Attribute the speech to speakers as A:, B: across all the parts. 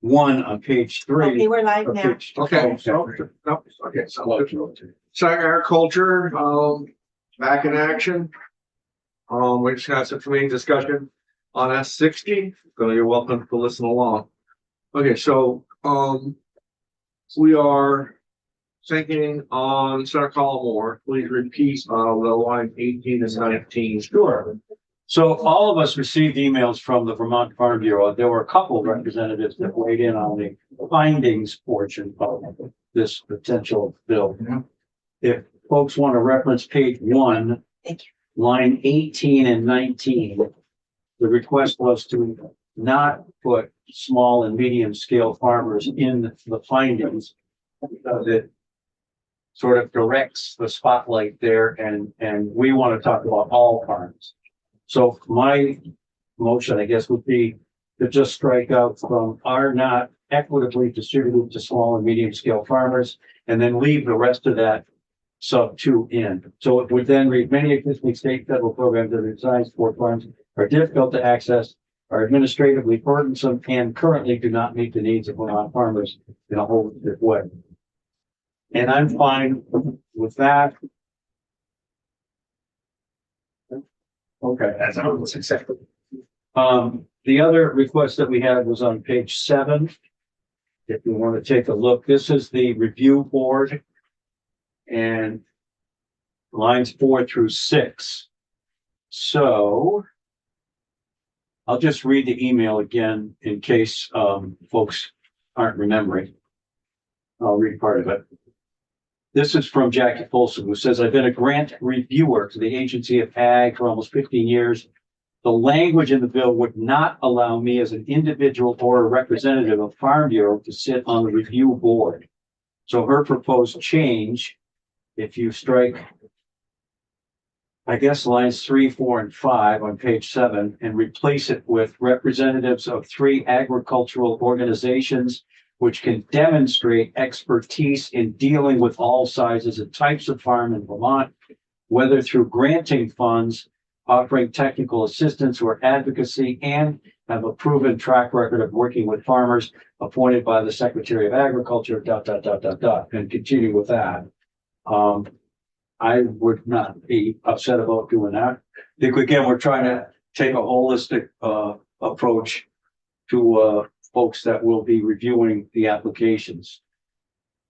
A: one on page 3.
B: Okay, we're live
A: of
B: now.
A: page-
C: Okay,
A: Oh,
C: so, no, okay, so agriculture, back in action. We just had some committee discussion on S60, so you're welcome to listen along. Okay, so, we are thinking on Center Collimore, please repeat, the line 18 and 19.
A: Sure. So all of us received emails from the Vermont Farm Bureau. There were a couple of representatives that weighed in on the findings portion of this potential bill.
C: Yeah.
A: If folks want to reference page 1,
B: Thank
A: line 18 and 19, the request was to not put small and medium scale farmers in the findings because it sort of directs the spotlight there, and we want to talk about all farms. So my motion, I guess, would be to just strike out from are not equitably distributed to small and medium scale farmers, and then leave the rest of that sub 2 in. So it would then read, many existing state federal programs that are designed to support farms are difficult to access, are administratively burdensome, and currently do not meet the needs of Vermont farmers in a holistic way. And I'm fine with that. Okay.
D: That's almost exactly.
A: The other request that we had was on page 7. If you want to take a look, this is the review board and lines 4 through 6. So I'll just read the email again in case folks aren't remembering. I'll read part of it. This is from Jackie Folsom, who says, I've been a grant reviewer to the Agency of Ag for almost 15 years. The language in the bill would not allow me as an individual or a representative of Farm Bureau to sit on the review board. So her proposed change, if you strike, I guess, lines 3, 4, and 5 on page 7 and replace it with representatives of 3 agricultural organizations which can demonstrate expertise in dealing with all sizes and types of farm in Vermont, whether through granting funds, offering technical assistance or advocacy, and have a proven track record of working with farmers appointed by the Secretary of Agriculture, ... and continue with that. I would not be upset about doing that. I think, again, we're trying to take a holistic approach to folks that will be reviewing the applications.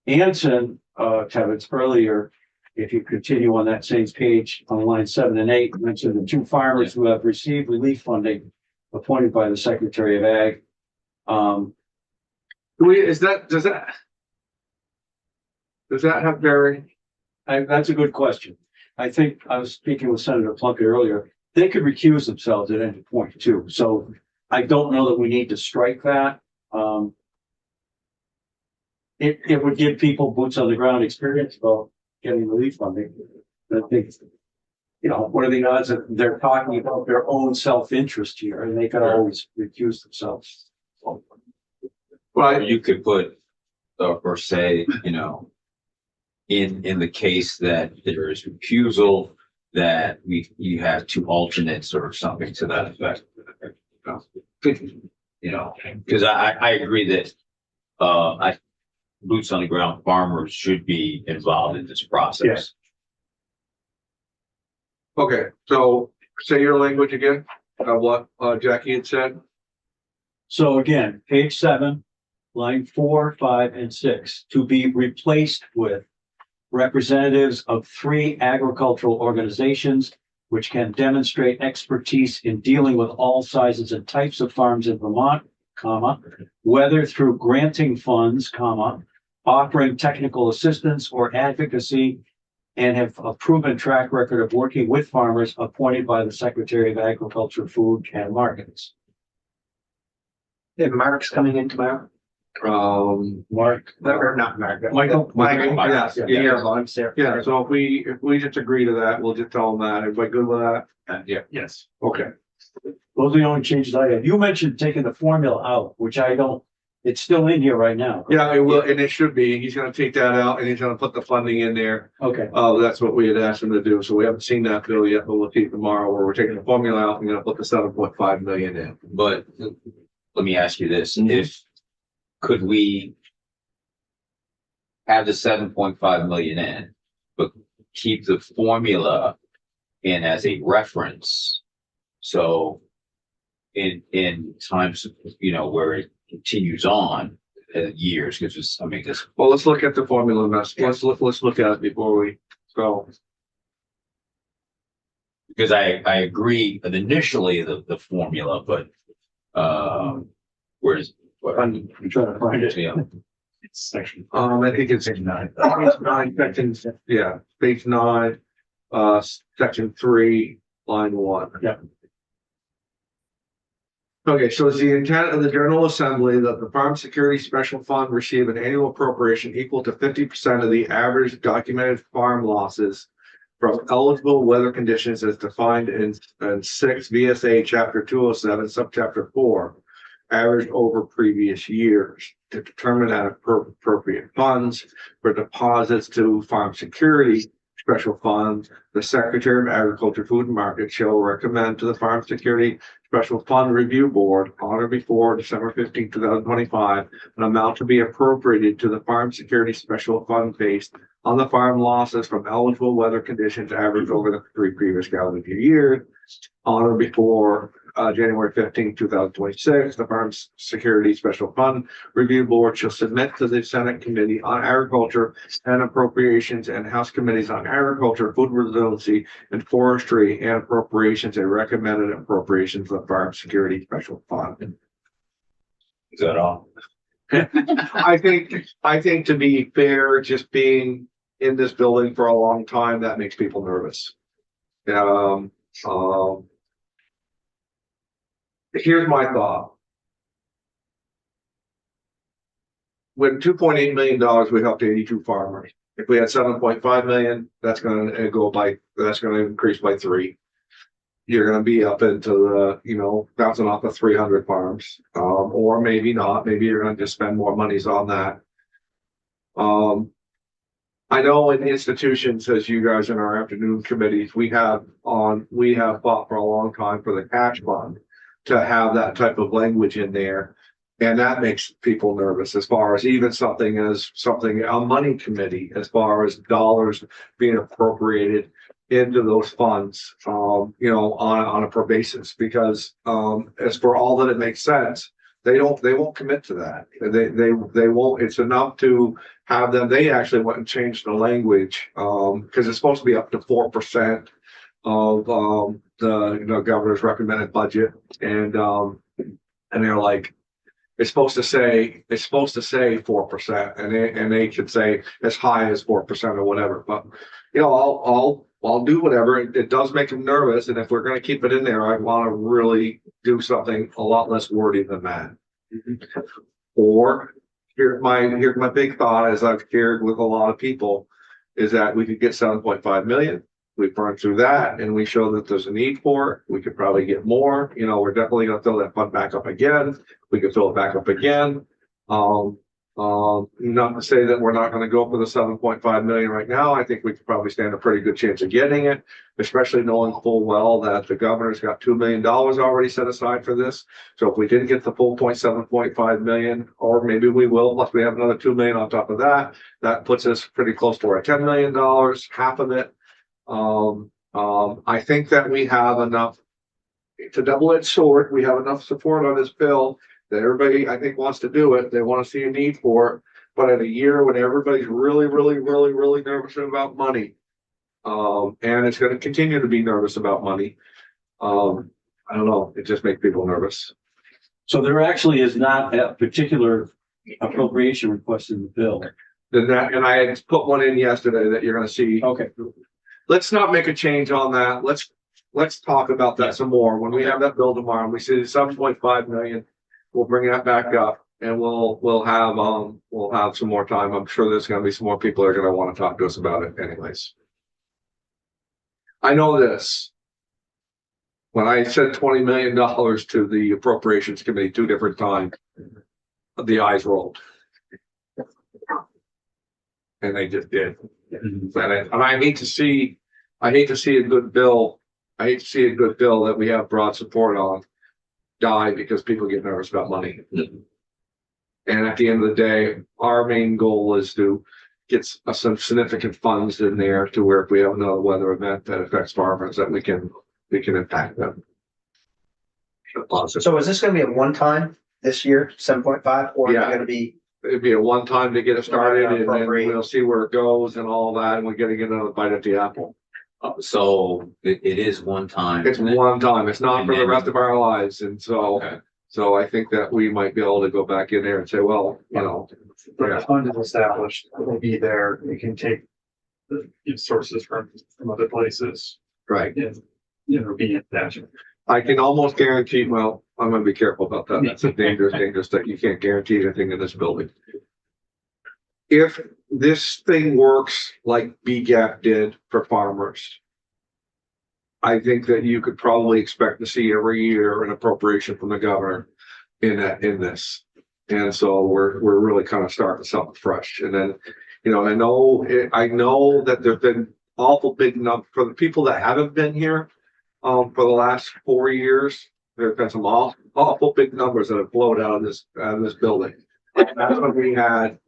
A: Anson, Tebbets, earlier, if you continue on that same page on line 7 and 8, mentioned the 2 farmers who have received relief funding appointed by the Secretary of Ag.
C: Does that have bearing?
A: That's a good question. I think I was speaking with Senator Plunkett earlier. They could recuse themselves at any point too. So I don't know that we need to strike that. It would give people boots on the ground experience about getting relief funding. I think, you know, what are the odds that they're talking about their own self-interest here and they could always recuse themselves.
C: Well,
E: You could put, or say, you know, in the case that there is recusal, that you have 2 alternates or something to that effect. You know, because I agree that boots on the ground farmers should be involved in this process.
A: Yes.
C: okay, so say your language again, what Jackie had said.
A: So again, page 7, line 4, 5, and 6, to be replaced with representatives of 3 agricultural organizations which can demonstrate expertise in dealing with all sizes and types of farms in Vermont, comma, whether through granting funds, comma, offering technical assistance or advocacy, and have a proven track record of working with farmers appointed by the Secretary of Agriculture, Food, and Markets.
D: Yeah, Mark's coming in tomorrow.
A: Mark,
D: Or not Mark.
A: Michael?
C: Yes,
D: Yeah, I'm Sarah.
C: yeah, so if we just agree to that, we'll just tell them that. Everybody good with that?
E: Yeah.
D: Yes.
C: Okay.
A: Those are the only changes I have. You mentioned taking the formula out, which I don't, it's still in here right now.
C: Yeah, it will, and it should be. He's gonna take that out and he's gonna put the funding in there.
A: Okay,
C: That's what we had asked him to do. So we haven't seen that bill yet, but we'll see tomorrow where we're taking the formula out and gonna put the 7.5 million in.
E: But let me ask you this,
A: Mhm.
E: if could we have the 7.5 million in, but keep the formula in as a reference? So in times, where it continues on years, because it's, I mean, this,
C: Well, let's look at the formula. Let's look at it before we go.
E: because I agree that initially the formula, but, whereas,
A: I'm trying to find it.
E: yeah,
D: It's section.
C: I think it's
D: Page 9.
C: page 9, section, yeah, page 9, section 3, line 1.
A: Yeah.
C: Okay, so it's the intent of the General Assembly that the Farm Security Special Fund receive an annual appropriation equal to 50% of the average documented farm losses from eligible weather conditions as defined in 6 VSA Chapter 207, Subchapter 4, averaged over previous years, to determine that appropriate funds for deposits to Farm Security Special Fund. The Secretary of Agriculture, Food and Market shall recommend to the Farm Security Special Fund Review Board on or before December 15, 2025, an amount to be appropriated to the Farm Security Special Fund based on the farm losses from eligible weather conditions averaged over the 3 previous calendar years. On or before January 15, 2026, the Farm Security Special Fund Review Board shall submit to the Senate Committee on Agriculture and Appropriations and House Committees on Agriculture, Food Resiliency, and Forestry and Appropriations a recommended appropriations of the Farm Security Special Fund.
E: is that all?
C: I think to be fair, just being in this building for a long time, that makes people nervous. Here's my thought. With $2.8 million, we helped 82 farmers. If we had 7.5 million, that's going to increase by 3. You're going to be up into the, bouncing off of 300 farms, or maybe not. Maybe you're going to just spend more monies on that. I know in institutions, as you guys in our afternoon committees, we have fought for a long time for the cash fund to have that type of language in there. And that makes people nervous as far as even a money committee, as far as dollars being appropriated into those funds, on a per basis, because, as for all that it makes sense, they won't commit to that. They won't, it's enough to have them, they actually went and changed the language, because it's supposed to be up to 4% of, the governor's recommended budget. And they're like, it's supposed to say 4%, and they could say as high as 4% or whatever. But I'll do whatever. It does make them nervous, and if we're going to keep it in there, I want to really do something a lot less wordy than that. Or here's my big thought, as I've shared with a lot of people, is that we could get 7.5 million. We burn through that and we show that there's a need for it. We could probably get more. We're definitely going to fill that fund back up again. We could fill it back up again. Not to say that we're not going to go for the 7.5 million right now. I think we could probably stand a pretty good chance of getting it, especially knowing full well that the governor's got $2 million already set aside for this. So if we didn't get the full 7.5 million, or maybe we will, plus we have another 2 million on top of that, that puts us pretty close to our $10 million, half of it. I think that we have enough to double-edged sword. We have enough support on this bill that everybody, I think, wants to do it. They want to see a need for it. But at a year when everybody's really, really, really, really nervous about money, and it's going to continue to be nervous about money, I don't know. It just makes people nervous.
A: So there actually is not a particular appropriation request in the bill.
C: And I had put one in yesterday that you're going to see.
A: Okay.
C: Let's not make a change on that. Let's talk about that some more. When we have that bill tomorrow, and we see 7.5 million, we'll bring that back up, and we'll have some more time. I'm sure there's going to be some more people that are going to want to talk to us about it anyways. I know this. When I said $20 million to the Appropriations Committee 2 different times, the eyes rolled. And they just did. And I hate to see a good bill. I hate to see a good bill that we have broad support on die because people get nervous about money. And at the end of the day, our main goal is to get some significant funds in there to where if we have another weather event that affects farmers, that we can impact them.
D: So is this gonna be a one-time this year, 7.5, or is it
C: Yeah.
D: gonna be?
C: It'd be a one time to get it started and then
D: Appropriate.
C: we'll see where it goes and all that, and we're gonna get another bite at the apple.
E: So it is one time.
C: It's one time, it's not
E: And
C: for the
E: then-
C: rest of our lives, and so,
E: Okay.
C: so I think that we might be able to go back in there and say, well, you know.
B: When
C: Yeah.
B: the fund is established, it will be there, we can take the sources from other places,
C: Right.
B: and, be in that.
C: I can almost guarantee, well, I'm gonna be careful about that. That's a dangerous thing. You can't guarantee anything in this building. If this thing works like BGAP did for farmers, I think that you could probably expect to see every year an appropriation from the governor in this. And so we're really kind of starting something fresh. And then, I know that there've been awful big numbers for the people that haven't been here. For the last 4 years, there's been some awful big numbers that have flowed out of this building. That's when we had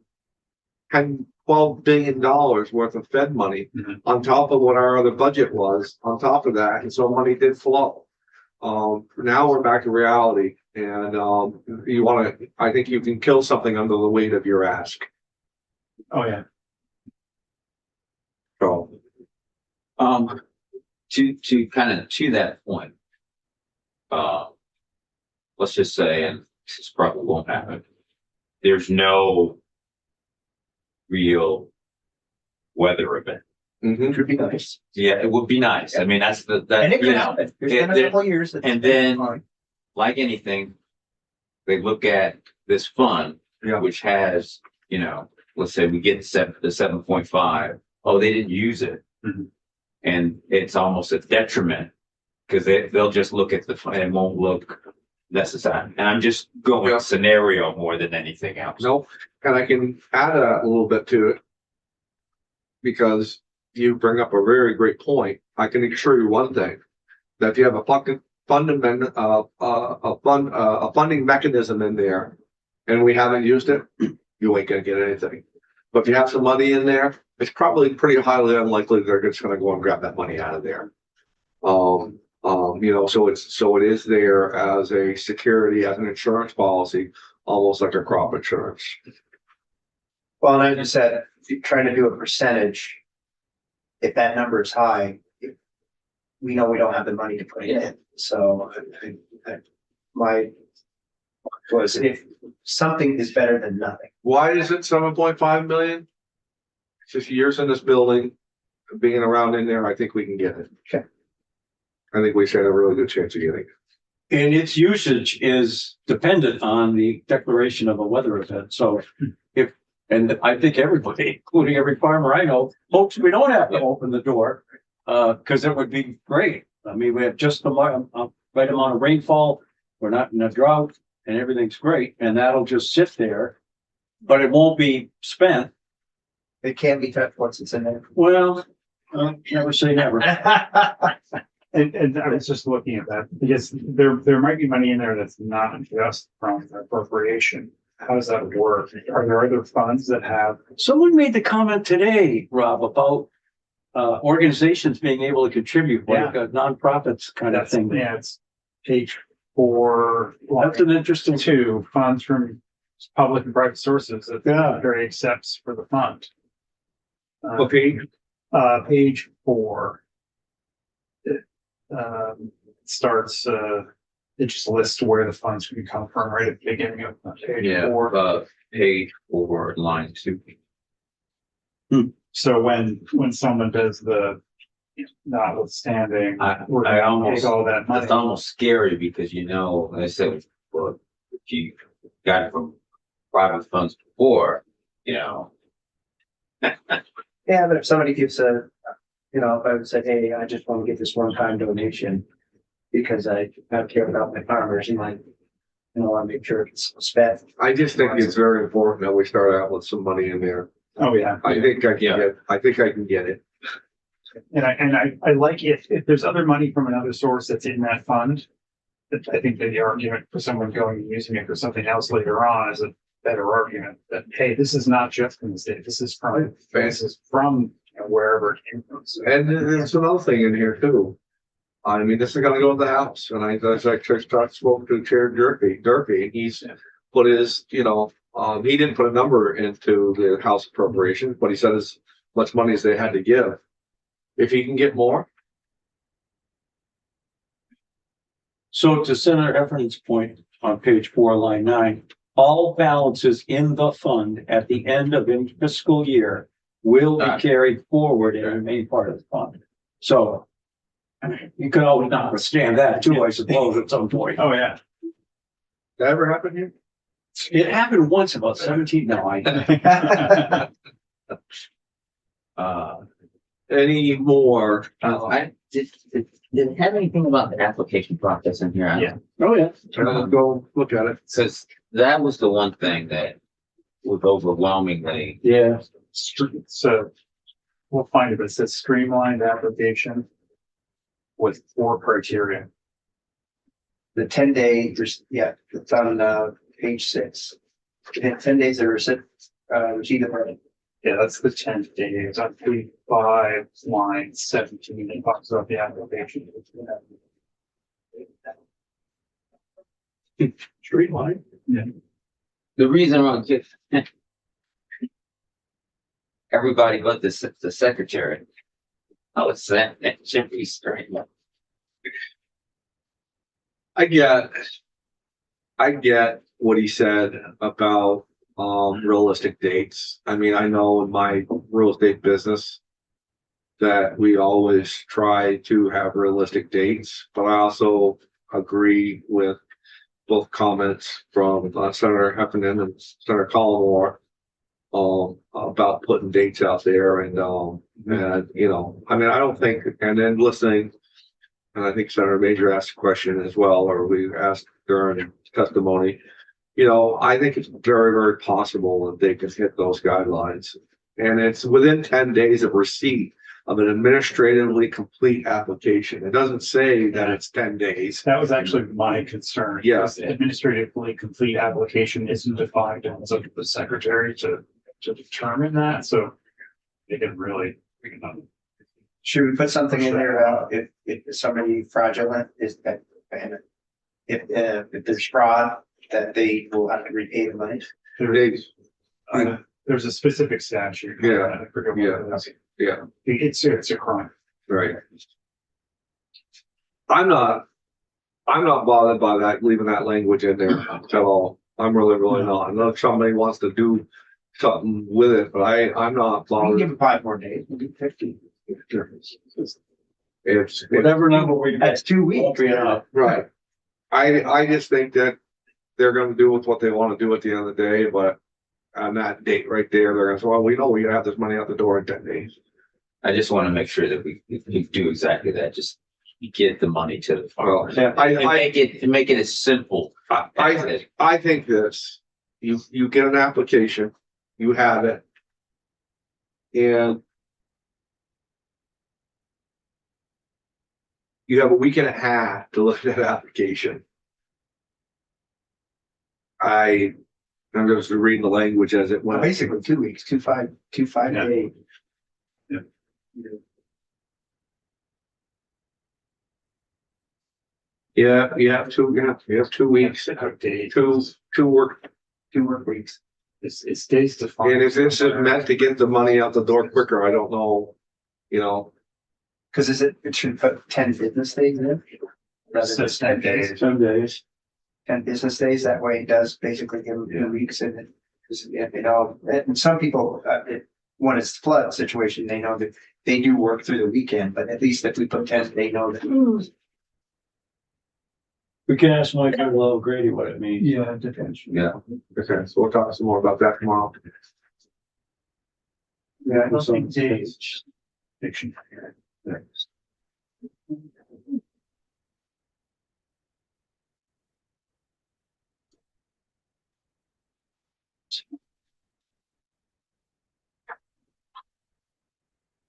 C: $12 billion worth of Fed money
B: Mhm.
C: on top of what our other budget was on top of that. And so money did flow. Now we're back to reality and, I think you can kill something under the weight of your ask.
B: Oh, yeah.
C: So,
E: To kind of to that point, let's just say, and this probably won't happen, there's no real weather event.
C: mhm.
D: It would be nice.
E: Yeah, it would be nice. I mean, that's
D: And
E: that,
D: it
E: you
D: could
E: know,
D: happen. There's
E: it-
D: been a couple of years. that-
E: and then- like anything, they look at this fund,
C: Yeah.
E: which has, let's say we get the 7.5. Oh, they didn't use it.
B: Mhm.
E: And it's almost a detriment because they'll just look at the fund and won't look necessary. And I'm just going
C: Yeah.
E: scenario more than anything else.
C: No, and I can add a little bit to it. Because you bring up a very great point. I can assure you one thing, that if you have a funding mechanism in there and we haven't used it, you ain't gonna get anything. But if you have some money in there, it's probably pretty highly unlikely they're just gonna go and grab that money out of there. So it is there as a security, as an insurance policy, almost like a crop insurance.
D: Well, and I just said, if you're trying to do a percentage, if that number is high, we know we don't have the money to put it in. So my was if something is better than nothing.
C: Why is it 7.5 million? Just years in this building, being around in there, I think we can get it.
D: Okay.
C: I think we stand a really good chance of getting it.
A: And its usage is dependent on the declaration of a weather event. So and I think everybody, including every farmer I know, hopes we don't have to open the door, because it would be great. I mean, we have just the right amount of rainfall. We're not in a drought and everything's great. And that'll just sit there, but it won't be spent.
D: It can't be touched once it's in there.
A: Well, never say never.
B: And I was just looking at that, because there might be money in there that's not just from the appropriation. How does that work? Are there other funds that have?
A: Someone made the comment today, Rob, about organizations being able to contribute, like nonprofits kind of thing.
B: Yeah, it's page 4.
A: That's an interesting.
B: 2, funds from public and private sources that
A: Yeah.
B: very accepts for the fund.
C: Okay,
B: Page 4. It starts, it just lists where the funds can come from right at the beginning of page 4.
E: Page 4, line 2.
B: So when someone does the notwithstanding, we're
E: I
B: gonna
E: almost,
B: take all that money.
E: it's almost scary because, like I said, well, if you got it from private funds before,
D: Yeah, but if somebody gives if I would say, hey, I just want to give this one-time donation because I care about my farmers and I want to make sure it's spent.
C: I just think it's very important that we start out with some money in there.
B: Oh, yeah.
C: I think I
E: Yeah.
C: can get it.
B: And I like if there's other money from another source that's in that fund, I think that the argument for someone going and using it for something else later on is that better argument that, hey, this is not just from the state, this is from wherever it came from. So,
C: And there's another thing in here too. I mean, this is gonna go to the House, and as I spoke to Chair Durfee, and he's put his, he didn't put a number into the House appropriations, but he said as much money as they had to give. If he can get more,
A: So to Senator Heffernan's point on page 4, line 9, all balances in the fund at the end of any fiscal year will be carried forward and remain part of the fund. So you can always not withstand that too, I suppose, at some point.
B: oh, yeah.
C: that ever happened here?
A: It happened once about 17, no, I.
C: Any more?
E: I did it have anything about the application process in here?
B: Yeah.
A: Oh, yeah.
C: Go look at it.
E: Since that was the one thing that was overwhelmingly,
A: Yeah.
B: So we'll find it, but it says streamlined application with 4 criteria.
D: The 10-day, it's on, page 6. Within 10 days, they receive the money.
B: Yeah, that's the 10 days on page 5, line 17. It talks about the application.
A: Streamline.
E: the reason why just everybody but the secretary. I was saying that should be straight.
C: I get what he said about realistic dates. I mean, I know in my real estate business that we always try to have realistic dates, but I also agree with both comments from Senator Heffernan and Senator Collmore about putting dates out there and I mean, I don't think, and then listening, and I think Senator Major asked a question as well, or we asked during testimony. I think it's very, very possible that they can hit those guidelines. And it's within 10 days of receipt of an administratively complete application. It doesn't say that it's 10 days.
B: That was actually my concern.
C: Yeah.
B: Was administratively complete application isn't defined, and it's up to the secretary to determine that, so they can really.
D: Should we put something in there about if somebody fraudulent is that, and if there's fraud, that they will have to repay the money?
B: There's a specific statute.
C: Yeah.
B: I forget what it is.
C: Yeah.
B: It's a crime.
C: Right. I'm not bothered by that, leaving that language in there at all. I'm really, really not. Unless somebody wants to do something with it, but I'm not
D: We can
C: bothered.
D: give them 5 more days, we'll do 50.
C: It's
A: Whatever number we get.
D: That's 2 weeks.
C: right. I just think that they're gonna do with what they wanna do at the end of the day, but on that date right there, they're gonna say, well, we know we have this money out the door in 10 days.
E: I just want to make sure that we do exactly that. Just get the money to the farmers.
C: Well,
E: And make it as simple.
C: I think this, you get an application, you have it. And you have a week and a half to look at that application. I'm just reading the language as it
D: Well,
C: went.
D: basically 2 weeks, 2 5
B: Yeah.
D: days.
B: Yeah.
C: Yeah, you have 2 weeks,
B: Days.
C: two work.
D: 2 work weeks.
B: It's days to find.
C: And if this is meant to get the money out the door quicker, I don't know,
D: Cause it should put 10 business days in. Rather than
B: Says 10 days.
A: 10 days.
D: 10 business days, that way it does basically give them 2 weeks and and some people, when it's flood situation, they know that they do work through the weekend, but at least if we put 10, they know that.
A: We can ask Michael Grady what it means.
D: Yeah, depends.
E: Yeah.
C: okay, so we'll talk some more about that tomorrow.
D: Yeah, I don't
A: So-
D: think days.
B: Fiction.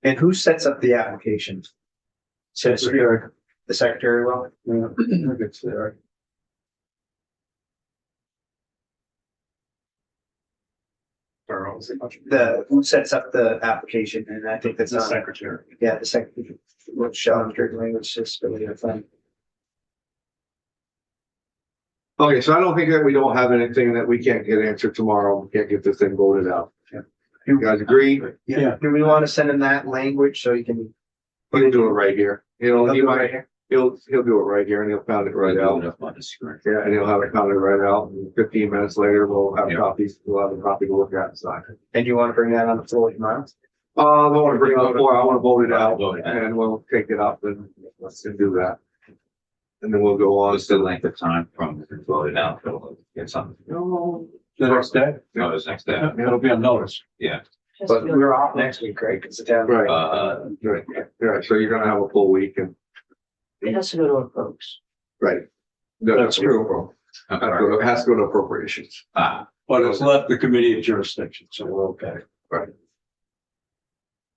D: And who sets up the application?
A: Secretary.
D: The secretary will?
A: Yeah, I think it's there.
D: who sets up the application, and I think that's
B: The
D: on,
B: secretary.
D: yeah, the second, what Sean Kirkland was just really fun.
C: Okay, so I don't think that we don't have anything that we can't get answered tomorrow. We can't get this thing voted out. You guys agree?
A: Yeah.
D: Do we want to send him that language so he can?
C: He'll do it right here. You know, he
D: He'll do it right
C: might,
D: here?
C: he'll do it right here and he'll pound it right out.
E: Up on the screen.
C: Yeah, and he'll have it pounded right out. And 15 minutes later, we'll have
E: Yeah.
C: copies. We'll have a copy to look at and sign.
D: And you want to bring that on the floor tomorrow?
C: I want to bring it up before, I want to vote it out
E: Vote it out.
C: and we'll take it up and let's do that. And then we'll go on.
E: What's the length of time from voted out till get something?
C: No,
A: The next day,
E: No, it's next day.
A: it'll be on notice.
C: But
D: We're off next week, right? Because the town.
C: Right,
E: Right.
C: right. So you're gonna have a full week and,
D: It has to go to our folks.
C: right.
A: That's
C: true. It has to go to appropriations.
E: Ah,
A: But it's left the committee of jurisdiction, so we're okay.
C: Right.